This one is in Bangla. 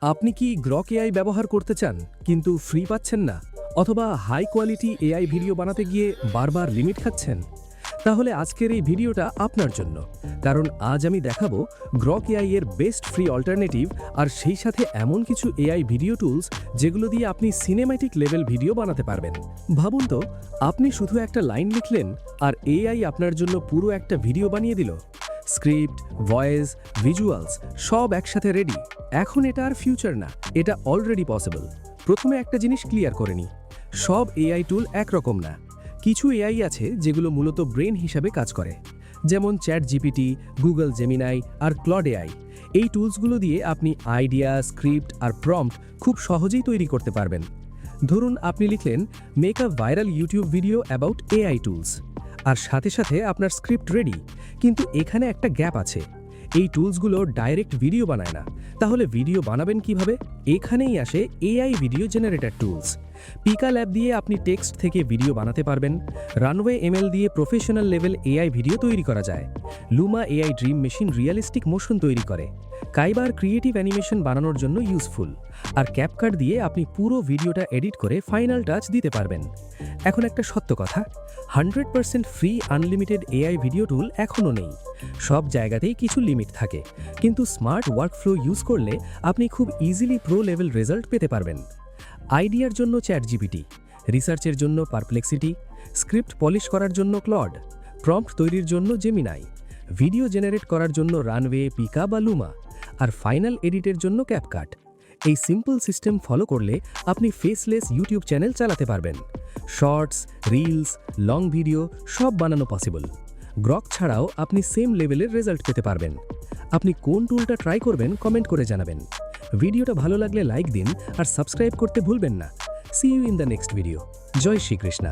আপনি কি গ্রক এআই ব্যবহার করতে চান কিন্তু ফ্রি পাচ্ছেন না, অথবা হাই কোয়ালিটি এআই ভিডিও বানাতে গিয়ে বারবার লিমিট খাচ্ছেন? তাহলে আজকের এই ভিডিওটা আপনার জন্য, কারণ আজ আমি দেখাবো গ্রক এআই এর বেস্ট ফ্রি অল্টারনেটিভ, আর সেই সাথে এমন কিছু এআই ভিডিও টুলস যেগুলো দিয়ে আপনি সিনেম্যাটিক লেভেল ভিডিও বানাতে পারবেন। ভাবুন তো, আপনি শুধু একটা লাইন লিখলেন আর এআই আপনার জন্য পুরো একটা ভিডিও বানিয়ে দিল। স্ক্রিপ্ট, ভয়েস, ভিজুয়ালস সব একসাথে রেডি। এখন এটা আর ফিউচার না, এটা অলরেডি পসিবল। প্রথমে একটা জিনিস ক্লিয়ার করে নিই, সব এআই টুল একরকম না। কিছু এআই আছে যেগুলো মূলত ব্রেন হিসাবে কাজ করে, যেমন চ্যাট জিপিটি, গুগল জেমিনাই আর ক্লড এআই। এই টুলসগুলো দিয়ে আপনি আইডিয়া, স্ক্রিপ্ট আর প্রম্পট খুব সহজেই তৈরি করতে পারবেন। ধরুন আপনি লিখলেন make a viral YouTube video about AI tools, আর সাথে সাথে আপনার স্ক্রিপ্ট রেডি। কিন্তু এখানে একটা গ্যাপ আছে, এই টুলসগুলো ডাইরেক্ট ভিডিও বানায় না। তাহলে ভিডিও বানাবেন কিভাবে? এখানেই আসে AI video generator tools. Pika lab দিয়ে আপনি টেক্সট থেকে ভিডিও বানাতে পারবেন। রানওয়ে এমএল দিয়ে প্রফেশনাল লেভেল এআই ভিডিও তৈরি করা যায়। Luma AI dream machine realistic motion তৈরি করে। কাইবার ক্রিয়েটিভ অ্যানিমেশন বানানোর জন্য ইউজফুল। আর ক্যাপকাট দিয়ে আপনি পুরো ভিডিওটা এডিট করে ফাইনাল টাচ দিতে পারবেন। এখন একটা সত্য কথা, 100% ফ্রি আনলিমিটেড এআই ভিডিও টুল এখনও নেই। সব জায়গাতেই কিছু লিমিট থাকে, কিন্তু স্মার্ট ওয়ার্কফ্লো ইউজ করলে আপনি খুব ইজিলি প্রো লেভেল রেজাল্ট পেতে পারবেন। আইডিয়ার জন্য চ্যাট জিপিটি, রিসার্চের জন্য পারপ্লেক্সিটি, স্ক্রিপ্ট পলিশ করার জন্য ক্লড, প্রম্পট তৈরির জন্য জেমিনাই, ভিডিও জেনারেট করার জন্য রানওয়ে, পিকা বা লুমা, আর ফাইনাল এডিটের জন্য ক্যাপকাট। এই সিম্পল সিস্টেম ফলো করলে আপনি ফেসলেস ইউটিউব চ্যানেল চালাতে পারবেন। শর্টস, রিলস, লং ভিডিও সব বানানো পসিবল। গ্রক ছাড়াও আপনি সেম লেভেলের রেজাল্ট পেতে পারবেন। আপনি কোন টুলটা ট্রাই করবেন কমেন্ট করে জানাবেন। ভিডিওটা ভালো লাগলে লাইক দিন আর সাবস্ক্রাইব করতে ভুলবেন না। See you in the next video. জয় শ্রীকৃষ্ণা।